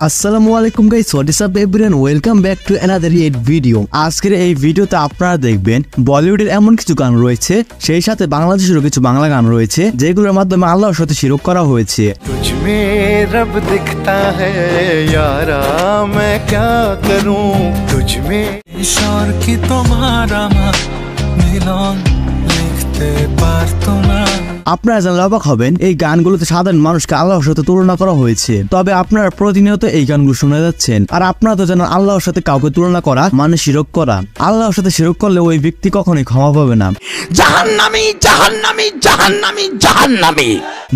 আসসালামু আলাইকুম guys, what is up everyone, welcome back to another it video. আজকের এই ভিডিওতে আপনারা দেখবেন বলিউডের এমন কিছু গান রয়েছে, সেই সাথে বাংলাদেশেরও কিছু বাংলা গান রয়েছে যেগুলোর মাধ্যমে আল্লাহর সাথে শিরক করা হয়েছে। तुझ में रब दिखता है यारा, मैं क्या करूं तुझ में ईश्वर की तुम्हारा मिलन लिखते पारतो ना। আপনারা জানলে অবাক হবেন, এই গানগুলোতে সাধারণ মানুষকে আল্লাহর সাথে তুলনা করা হয়েছে। তবে আপনারা প্রতিনিয়ত এই গানগুলো শুনে যাচ্ছেন, আর আপনারা তো জানেন আল্লাহর সাথে কাউকে তুলনা করা মানে শিরক করা। আল্লাহর সাথে শিরক করলে ওই ব্যক্তি কখনোই ক্ষমা পাবে না। জাহান্নামী জাহান্নামী জাহান্নামী জাহান্নামী।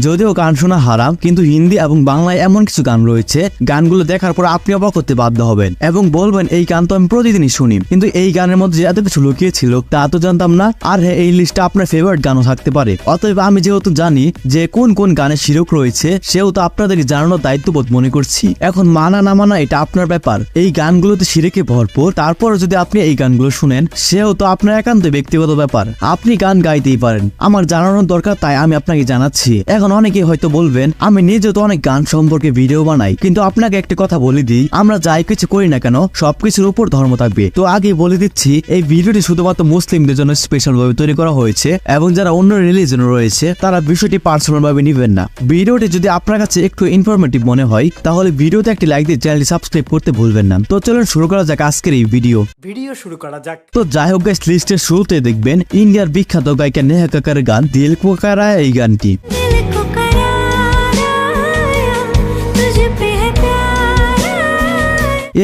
যদিও গান শোনা হারাম, কিন্তু হিন্দি এবং বাংলায় এমন কিছু গান রয়েছে, গানগুলো দেখার পর আপনি অবাক করতে বাধ্য হবেন এবং বলবেন এই গান তো আমি প্রতিদিনই শুনি, কিন্তু এই গানের মধ্যে যে এত কিছু লুকিয়ে ছিল তা তো জানতাম না। আর হ্যাঁ, এই লিস্টে আপনার ফেভারিট গানও থাকতে পারে। অতএব আমি যেহেতু জানি যে কোন কোন গানে শিরক রয়েছে, সেহেতু আপনাদেরকে জানানোর দায়িত্ববোধ মনে করছি। এখন মানা না মানা এটা আপনার ব্যাপার। এই গানগুলোতে শিরকে ভরপুর, তারপর যদি আপনি এই গানগুলো শুনেন, সেহেতু আপনার একান্ত ব্যক্তিগত ব্যাপার। আপনি গান গাইতেই পারেন, আমার জানানোর দরকার তাই আমি আপনাকে জানাচ্ছি। এখন অনেকে হয়তো বলবেন আমি নিজে তো অনেক গান সম্পর্কে ভিডিও বানাই, কিন্তু আপনাকে একটা কথা বলে দিই, আমরা যাই কিছু করি না কেন সবকিছুর উপর ধর্ম থাকবে। তো আগে বলে দিচ্ছি, এই ভিডিওটি শুধুমাত্র মুসলিমদের জন্য স্পেশাল ভাবে তৈরি করা হয়েছে, এবং যারা অন্য রিলিজন রয়েছে তারা বিষয়টি পার্সোনাল ভাবে নিবেন না। ভিডিওটি যদি আপনার কাছে একটু ইনফরমেটিভ মনে হয়, তাহলে ভিডিওতে একটি লাইক দিয়ে চ্যানেলটি সাবস্ক্রাইব করতে ভুলবেন না। তো চলুন শুরু করা যাক আজকের এই ভিডিও শুরু করা যাক। তো যাই হোক গাইস, লিস্টের শুরুতে দেখবেন ইন্ডিয়ার বিখ্যাত গায়িকা নেহা কক্করের গান দিল কো कराया। এই গানটি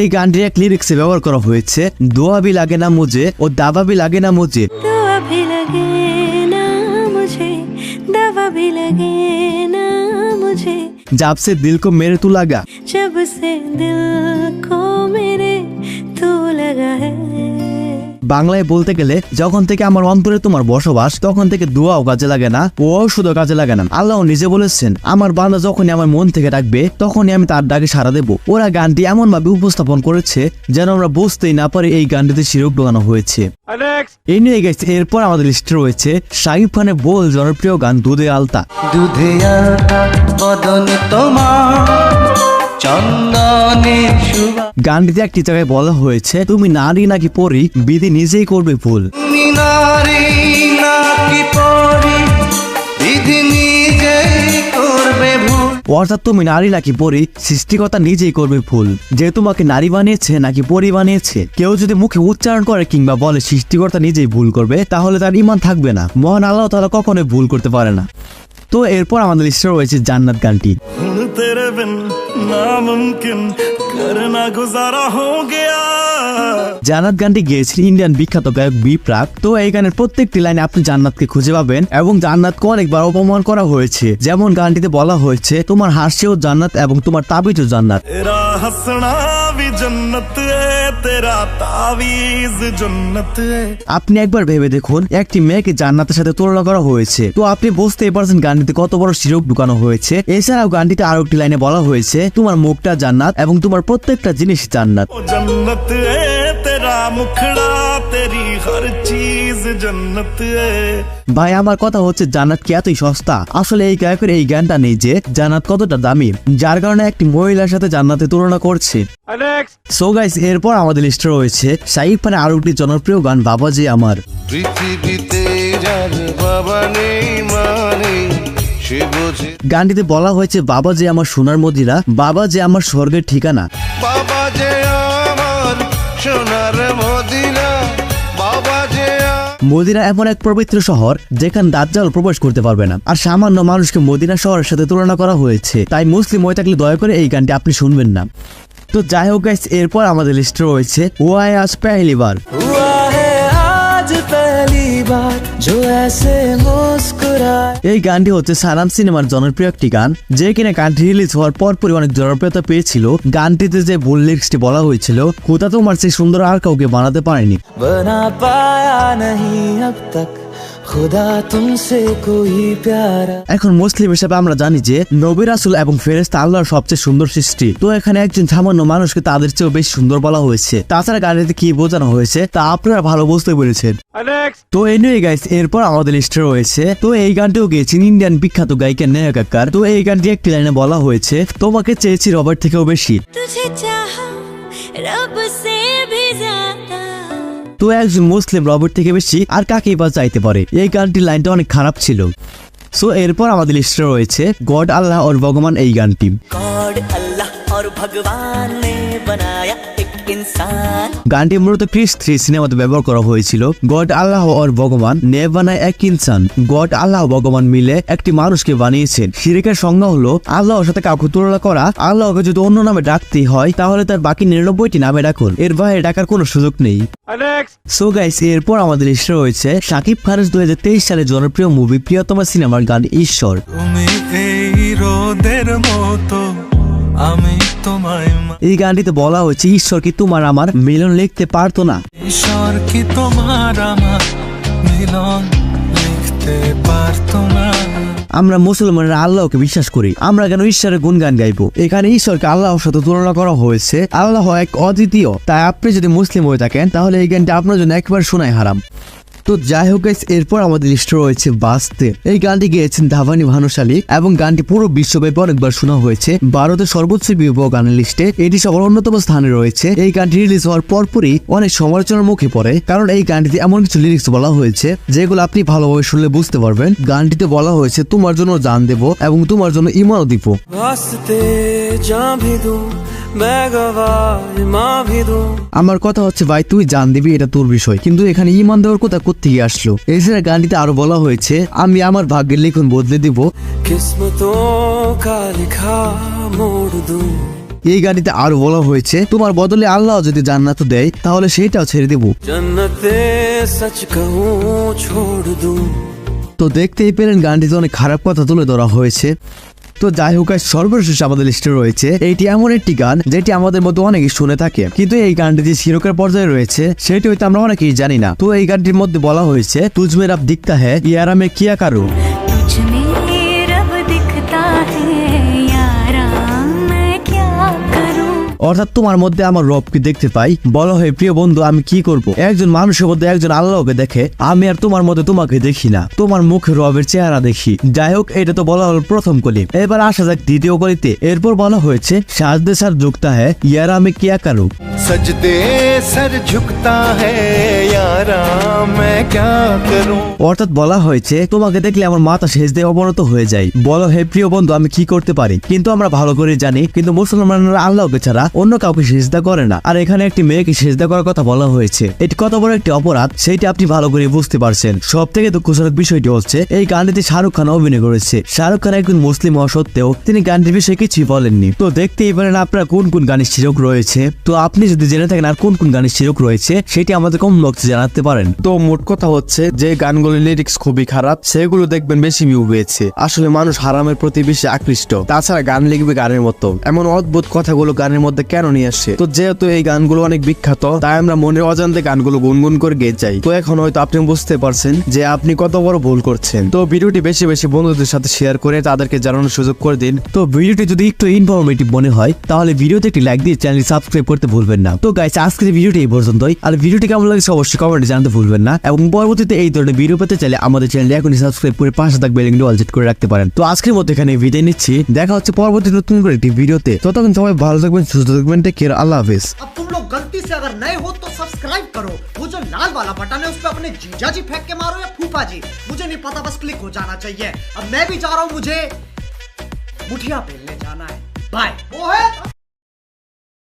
এই গানটির এক লিরিক্সে ব্যবহার করা হয়েছে দোয়া ভি লাগে না মুঝে ও দাবা ভি লাগে না মুঝে। दवा भी लगे ना मुझे, दवा भी लगे ना मुझे, जब से दिल को मेरे तू लगा। जब से दिल को मेरे तू लगा है। বাংলায় বলতে গেলে, যখন থেকে আমার অন্তরে তোমার বসবাস, তখন থেকে দোয়াও কাজে লাগে না, ও শুধু কাজে লাগে না। আল্লাহ নিজে বলেছেন, আমার বান্দা যখনই আমার মন থেকে ডাকবে তখনই আমি তার ডাকে সাড়া দেব। ওরা গানটি এমন ভাবে উপস্থাপন করেছে যেন আমরা বুঝতেই না পারি এই গানটিতে শিরক ঢোকানো হয়েছে। এই নিয়ে গেছে। এরপর আমাদের লিস্টে রয়েছে শাকিব খানের বহুল জনপ্রিয় গান দুধে আলতা। दूधे आलता बदन তোমার চন্দনের সুবাস, গানটিতে একটি জায়গায় বলা হয়েছে তুমি নারী নাকি পরী, বিধি নিজেই করবে ভুল। তুমি নারী নাকি পরী, বিধি নিজেই করবে ভুল। অর্থাৎ তুমি নারী নাকি পরী, সৃষ্টিকর্তা নিজেই করবে ভুল। যে তোমাকে নারী বানিয়েছে নাকি পরী বানিয়েছে, কেউ যদি মুখে উচ্চারণ করে কিংবা বলে সৃষ্টিকর্তা নিজেই ভুল করবে, তাহলে তার ঈমান থাকবে না। মহান আল্লাহ তাআলা কখনোই ভুল করতে পারে না। তো এরপর আমাদের লিস্টে রয়েছে জান্নাত গানটি। तेरे बिन नामुमकिन करना गुजारा हो गया। জান্নাত গানটি গেয়েছেন ইন্ডিয়ান বিখ্যাত গায়ক বি প্রাক। তো এই গানের প্রত্যেকটি লাইনে আপনি জান্নাতকে খুঁজে পাবেন, এবং জান্নাতকে অনেকবার অপমান করা হয়েছে। যেমন গানটিতে বলা হয়েছে তোমার হাসিও জান্নাত এবং তোমার তাবিজও জান্নাত। तेरा हंसना भी जन्नत है, तेरा तावीज जन्नत है। আপনি একবার ভেবে দেখুন, একটি মেয়েকে জান্নাতের সাথে তুলনা করা হয়েছে, তো আপনি বুঝতেই পারছেন গানটিতে কত বড় শিরক ঢুকানো হয়েছে। এছাড়াও গানটিতে আরো একটি লাইনে বলা হয়েছে তোমার মুখটা জান্নাত এবং তোমার প্রত্যেকটা জিনিস জান্নাত। ओ जन्नत है तेरा मुखड़ा, तेरी हर चीज जन्नत है। ভাই, আমার কথা হচ্ছে জান্নাত কি এতই সস্তা? আসলে এই গায়কের এই গানটা নেই যে জান্নাত কতটা দামি, যার কারণে একটি মহিলার সাথে জান্নাতে তুলনা করছে। সো গাইস, এরপর আমাদের লিস্টে রয়েছে শাকিব খানের আরো একটি জনপ্রিয় গান বাবাজি আমার। পৃথিবীতে যার বাবা নেই মা নেই, সে বোঝে গানটিতে বলা হয়েছে বাবা যে আমার সোনার মদিনা, বাবা যে আমার স্বর্গের ঠিকানা। বাবা যে আমার সোনার মদিনা, বাবা যে মদিনা এমন এক পবিত্র শহর যেখানে দাজ্জাল প্রবেশ করতে পারবে না, আর সামান্য মানুষকে মদিনা শহরের সাথে তুলনা করা হয়েছে। তাই মুসলিম হয়ে থাকলে দয়া করে এই গানটি আপনি শুনবেন না। তো যাই হোক গাইস, এরপর আমাদের লিস্টে রয়েছে ও আয় আজ পেহলি বার। हुआ है आज पहली बार जो ऐसे मुस्कुराए। এই গানটি হচ্ছে সালাম সিনেমার জনপ্রিয় একটি গান, যে কিনা গানটি রিলিজ হওয়ার পরপরই অনেক জনপ্রিয়তা পেয়েছিল। গানটিতে যে ভুল লিরিক্সটি বলা হয়েছিল, খোদা তোমার চেয়ে সুন্দর আর কাউকে বানাতে পারেনি। बना पाया नहीं अब तक खुदा तुमसे कोई प्यारा। এখন মুসলিম হিসেবে আমরা জানি যে নবী রাসূল এবং ফেরেশতা আল্লাহর সবচেয়ে সুন্দর সৃষ্টি। তো এখানে একজন সামান্য মানুষকে তাদের চেয়েও বেশি সুন্দর বলা হয়েছে। তাছাড়া গাড়িতে কি বোঝানো হয়েছে তা আপনারা ভালো বুঝতে পেরেছেন। তো এনিওয়ে গাইস, এরপর আমাদের লিস্টে রয়েছে, তো এই গানটিও গেয়েছেন ইন্ডিয়ান বিখ্যাত গায়িকা নেহা কক্কর। তো এই গানটি একটি লাইনে বলা হয়েছে, তোমাকে চেয়েছি রবার্ট থেকেও বেশি। तुझे चाहा रब से भी ज्यादा। তো একজন মুসলিম রবার্ট থেকে বেশি আর কাকেই বা চাইতে পারে। এই গানটির লাইনটা অনেক খারাপ ছিল। সো এরপর আমাদের লিস্টে রয়েছে গড আল্লাহ और ভগবান এই গানটি। गॉड अल्लाह और भगवान ने बनाया एक इंसान। গানটি মূলত ক্রিস 3 সিনেমাতে ব্যবহার করা হয়েছিল। গড আল্লাহ और ভগবান নে বানায় এক ইনসান। গড আল্লাহ ভগবান মিলে একটি মানুষকে বানিয়েছেন। শিরকের সংজ্ঞা হলো আল্লাহর সাথে কাউকে তুলনা করা। আল্লাহকে যদি অন্য নামে ডাকতে হয় তাহলে তার বাকি 99টি নামে ডাকুন, এর বাইরে ডাকার কোনো সুযোগ নেই। সো গাইস, এরপর আমাদের লিস্টে রয়েছে শাকিব খানের 2023 সালে জনপ্রিয় মুভি প্রিয়তমা সিনেমার গান ঈশ্বর। তুমি এই রোদের মতো আমি তোমায় এই গানটিতে বলা হয়েছে ঈশ্বর কি তোমার আমার মিলন লিখতে পারতো না। ঈশ্বর কি তোমার আমার মিলন লিখতে পারতো না। আমরা মুসলমানরা আল্লাহকে বিশ্বাস করি, আমরা কেন ঈশ্বরের গুণগান গাইবো? এখানে ঈশ্বরকে আল্লাহর সাথে তুলনা করা হয়েছে। আল্লাহ এক অদ্বিতীয়, তাই আপনি যদি মুসলিম হয়ে থাকেন তাহলে এই গানটি আপনার জন্য একবার শোনাই হারাম। তো যাই হোক গাইস, এরপর আমাদের লিস্টে রয়েছে বাস্তে। এই গানটি গেয়েছেন ধাভানি ভানুশালী এবং গানটি পুরো বিশ্বব্যাপী অনেকবার শোনা হয়েছে। ভারতের সর্বোচ্চ বিবাহ গানের লিস্টে এটি সবার অন্যতম স্থানে রয়েছে। এই গানটি রিলিজ হওয়ার পরপরই অনেক সমালোচনার মুখে পড়ে, কারণ এই গানটিতে এমন কিছু লিরিক্স বলা হয়েছে যেগুলো আপনি ভালোভাবে শুনলে বুঝতে পারবেন। গানটিতে বলা হয়েছে তোমার জন্য জান দেব এবং তোমার জন্য ইমানও দিব। আমার কথা হচ্ছে ভাই তুই জান দিবি এটা তোর বিষয়, কিন্তু এখানে ইমান দেওয়ার কথা কোত্থেকে আসলো? এছাড়া গানটিতে আরো বলা হয়েছে আমি আমার ভাগ্যের লিখন বদলে দিব। এই গানটিতে আরো বলা হয়েছে তোমার বদলে আল্লাহ যদি জান্নাত দেয় তাহলে সেটাও ছেড়ে দেব। তো দেখতেই পেলেন গানটিতে অনেক খারাপ কথা তুলে ধরা হয়েছে। তো যাই হোক, সর্বশেষ আমাদের লিস্টে রয়েছে এইটি এমন একটি গান যেটি আমাদের মধ্যে অনেকেই শুনে থাকে, কিন্তু এই গানটি যে শিরকের পর্যায়ে রয়েছে সেটি হয়তো আমরা অনেকেই জানি না। তো এই গানটির মধ্যে বলা হয়েছে তুঝ মে রব দিখতা হ্যায় ইয়ারা মে কিয়া কারু। तुझ में रब दिखता है यारा मैं क्या करूं। অর্থাৎ তোমার মধ্যে আমার রবকে দেখতে পাই, বলা হয় প্রিয় বন্ধু আমি কি করব? একজন মানুষের মধ্যে একজন আল্লাহকে দেখে, আমি আর তোমার মধ্যে তোমাকে দেখি না, তোমার মুখে রবের চেহারা দেখি। যাই হোক, এটা তো বলা হলো প্রথম কলি। এবার আসা যাক দ্বিতীয় কলিতে। এরপর বলা হয়েছে সাজদে সার ঝুকতা হ্যায় ইয়ারা মে কিয়া কারু। सजदे सर झुकता है यारा मैं क्या करूं। অর্থাৎ বলা হয়েছে তোমাকে দেখলে আমার মাথা সেজদায় অবনত হয়ে যায়, বলো হে প্রিয় বন্ধু আমি কি করতে পারি? কিন্তু আমরা ভালো করে জানি কিন্তু মুসলমানরা আল্লাহকে ছাড়া অন্য কাউকে সেজদা করে না। আর এখানে একটি মেয়েকে সেজদা করার কথা বলা হয়েছে, এটি কত বড় একটি অপরাধ সেটা আপনি ভালো করে বুঝতে পারছেন। সব থেকে দুঃখজনক বিষয়টি হচ্ছে এই গানটিতে শাহরুখ খান অভিনয় করেছে। শাহরুখ খান একজন মুসলিম হওয়া সত্ত্বেও তিনি গানটির বিষয়ে কিছুই বলেননি। তো দেখতেই পারেন আপনার কোন কোন গানের শিরক রয়েছে। তো আপনি যদি জেনে থাকেন আর কোন কোন গানের শিরক রয়েছে সেটি আমাদের কমেন্ট বক্সে জানাতে পারেন। তো মোট কথা হচ্ছে যে গানগুলোর লিরিক্স খুবই খারাপ সেগুলো দেখবেন বেশি ভিউ পেয়েছে। আসলে মানুষ হারামের প্রতি বেশি আকৃষ্ট। তাছাড়া গান লিখবে গানের মতো, এমন অদ্ভুত কথাগুলো গানের মধ্যে কেন নিয়ে আসে? তো যেহেতু এই গানগুলো অনেক বিখ্যাত তাই আমরা মনের অজান্তে গানগুলো গুনগুন করে গেয়ে যাই। তো এখন হয়তো আপনি বুঝতে পারছেন যে আপনি কত বড় ভুল করছেন। তো ভিডিওটি বেশি বেশি বন্ধুদের সাথে শেয়ার করে তাদেরকে জানানোর সুযোগ করে দিন। তো ভিডিওটি যদি একটু ইনফরমেটিভ মনে হয় তাহলে ভিডিওতে একটি লাইক দিয়ে চ্যানেল সাবস্ক্রাইব করতে ভুলবেন না। তো গাইস আজকের ভিডিওটি এই পর্যন্তই। আর ভিডিওটি কেমন লাগছে অবশ্যই কমেন্টে জানাতে ভুলবেন না। এবং পরবর্তীতে এই ধরনের ভিডিও পেতে চাইলে আমাদের চ্যানেলটি এখনই সাবস্ক্রাইব করে পাশে থাকা বেল আইকনটি অল সেট করে রাখতে পারেন। তো আজকের মতো এখানে বিদায় নিচ্ছি, দেখা হচ্ছে পরবর্তী নতুন করে একটি ভিডিওতে। ততক্ষণ সবাই ভালো থাকবেন, সুস্থ থাকবেন, টেক কেয়ার, আল্লাহ হাফেজ। अब तुम लोग गलती से अगर नए हो तो सब्सक्राइब करो, वो जो लाल वाला बटन है उस पर अपने जीजा जी फेंक के मारो या फूफा जी, मुझे नहीं पता, बस क्लिक हो जाना चाहिए। अब मैं भी जा रहा हूं, मुझे मुठिया बेलने जाना है। बाय।